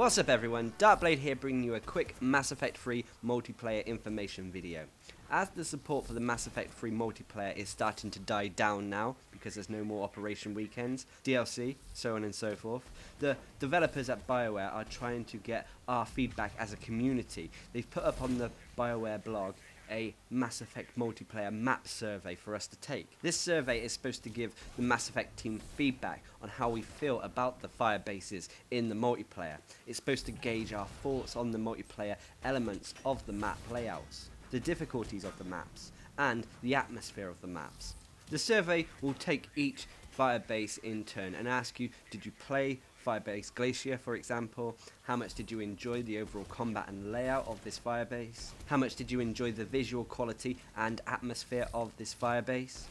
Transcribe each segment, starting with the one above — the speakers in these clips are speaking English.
What's up everyone, Darcblade here bringing you a quick Mass Effect 3 multiplayer information video. As the support for the Mass Effect 3 multiplayer is starting to die down now because there's no more Operation Weekends, DLC, so on and so forth, the developers at BioWare are trying to get our feedback as a community. They've put up on the BioWare blog a Mass Effect multiplayer map survey for us to take. This survey is supposed to give the Mass Effect team feedback on how we feel about the firebases in the multiplayer. It's supposed to gauge our thoughts on the multiplayer elements of the map layouts, the difficulties of the maps, and the atmosphere of the maps. The survey will take each firebase in turn and ask you, did you play Firebase Glacier, for example? How much did you enjoy the overall combat and layout of this firebase? How much did you enjoy the visual quality and atmosphere of this firebase?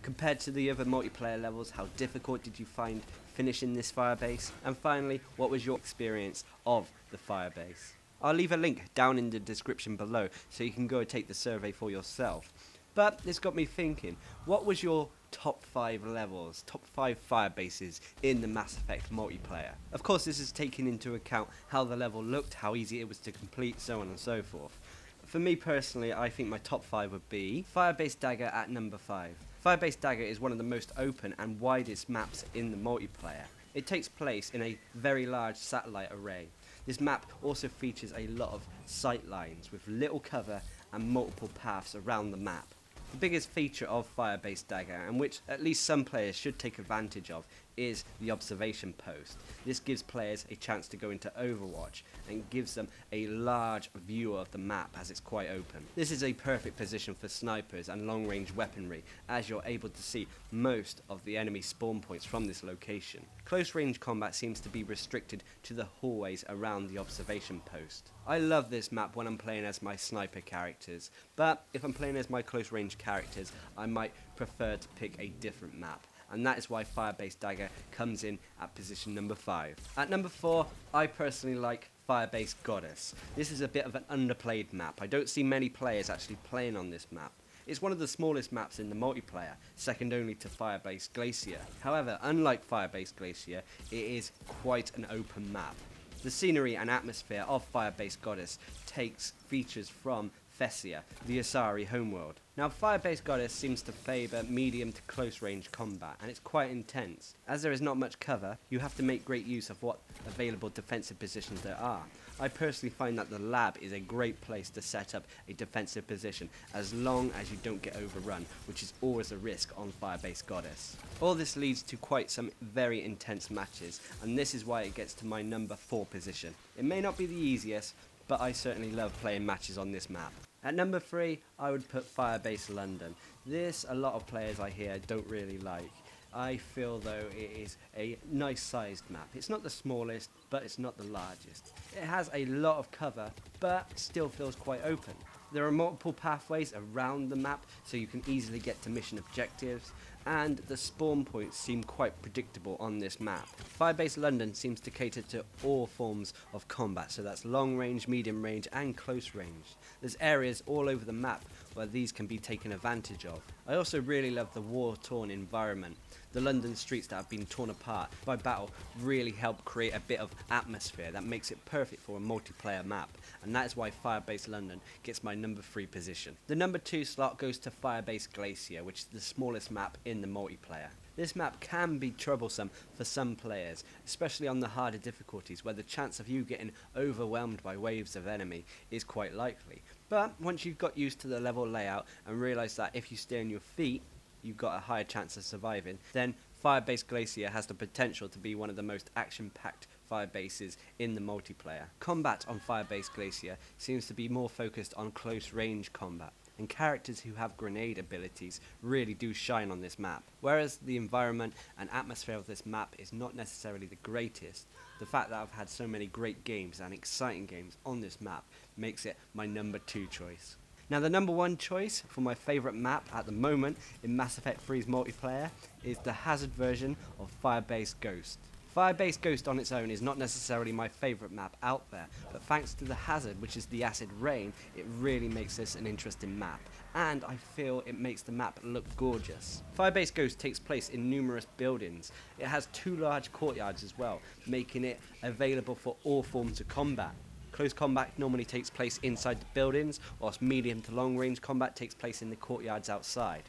Compared to the other multiplayer levels, how difficult did you find finishing this firebase? And finally, what was your experience of the firebase? I'll leave a link down in the description below so you can go and take the survey for yourself. But this got me thinking, what was your top 5 levels, top 5 firebases in the Mass Effect multiplayer? Of course, this is taking into account how the level looked, how easy it was to complete, so on and so forth. For me personally, I think my top 5 would be Firebase Dagger at number 5. Firebase Dagger is one of the most open and widest maps in the multiplayer. It takes place in a very large satellite array. This map also features a lot of sight lines with little cover and multiple paths around the map. The biggest feature of Firebase Dagger, and which at least some players should take advantage of, is the observation post. This gives players a chance to go into Overwatch and gives them a large view of the map as it's quite open. This is a perfect position for snipers and long range weaponry, as you're able to see most of the enemy spawn points from this location. Close range combat seems to be restricted to the hallways around the observation post. I love this map when I'm playing as my sniper characters, but if I'm playing as my close range characters, I might prefer to pick a different map. And that is why Firebase Dagger comes in at position number 5. At number 4, I personally like Firebase Goddess. This is a bit of an underplayed map. I don't see many players actually playing on this map. It's one of the smallest maps in the multiplayer, second only to Firebase Glacier. However, unlike Firebase Glacier, it is quite an open map. The scenery and atmosphere of Firebase Goddess takes features from Thessia, the Asari homeworld. Now, Firebase Goddess seems to favour medium to close range combat, and it's quite intense. As there is not much cover, you have to make great use of what available defensive positions there are. I personally find that the lab is a great place to set up a defensive position, as long as you don't get overrun, which is always a risk on Firebase Goddess. All this leads to quite some very intense matches, and this is why it gets to my number 4 position. It may not be the easiest, but I certainly love playing matches on this map. At number 3, I would put Firebase London. This, a lot of players I hear don't really like. I feel though it is a nice sized map. It's not the smallest, but it's not the largest. It has a lot of cover, but still feels quite open. There are multiple pathways around the map, so you can easily get to mission objectives, and the spawn points seem quite predictable on this map. Firebase London seems to cater to all forms of combat, so that's long range, medium range, and close range. There's areas all over the map where these can be taken advantage of. I also really love the war-torn environment. The London streets that have been torn apart by battle really help create a bit of atmosphere that makes it perfect for a multiplayer map, and that is why Firebase London gets my number 3 position. The number 2 slot goes to Firebase Glacier, which is the smallest map in the multiplayer. This map can be troublesome for some players, especially on the harder difficulties where the chance of you getting overwhelmed by waves of enemy is quite likely. But once you've got used to the level layout and realise that if you stay on your feet, you've got a higher chance of surviving, then Firebase Glacier has the potential to be one of the most action-packed firebases in the multiplayer. Combat on Firebase Glacier seems to be more focused on close range combat, and characters who have grenade abilities really do shine on this map. Whereas the environment and atmosphere of this map is not necessarily the greatest, the fact that I've had so many great games and exciting games on this map makes it my number 2 choice. Now, the number 1 choice for my favourite map at the moment in Mass Effect 3's multiplayer is the Hazard version of Firebase Ghost. Firebase Ghost on its own is not necessarily my favourite map out there, but thanks to the hazard, which is the acid rain, it really makes this an interesting map, and I feel it makes the map look gorgeous. Firebase Ghost takes place in numerous buildings. It has 2 large courtyards as well, making it available for all forms of combat. Close combat normally takes place inside the buildings, whilst medium to long range combat takes place in the courtyards outside.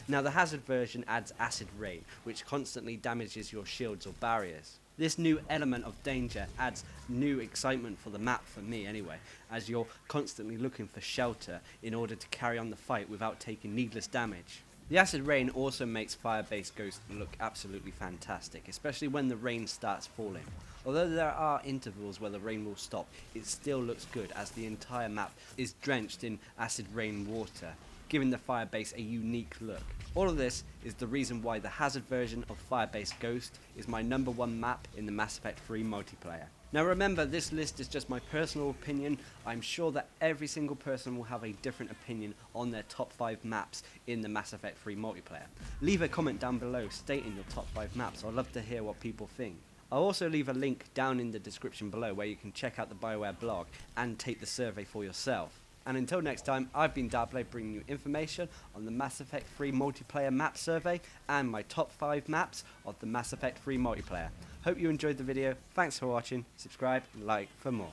Now the hazard version adds acid rain, which constantly damages your shields or barriers. This new element of danger adds new excitement for the map, for me anyway, as you're constantly looking for shelter in order to carry on the fight without taking needless damage. The acid rain also makes Firebase Ghost look absolutely fantastic, especially when the rain starts falling. Although there are intervals where the rain will stop, it still looks good as the entire map is drenched in acid rain water, giving the Firebase a unique look. All of this is the reason why the hazard version of Firebase Ghost is my #1 map in the Mass Effect 3 multiplayer. Now remember, this list is just my personal opinion. I'm sure that every single person will have a different opinion on their top 5 maps in the Mass Effect 3 multiplayer. Leave a comment down below stating your top 5 maps. I'd love to hear what people think. I'll also leave a link down in the description below where you can check out the bioware blog and take the survey for yourself. And until next time, I've been Darcblade, bringing you information on the Mass Effect 3 multiplayer map survey and my top 5 maps of the Mass Effect 3 multiplayer. Hope you enjoyed the video. Thanks for watching. Subscribe and like for more.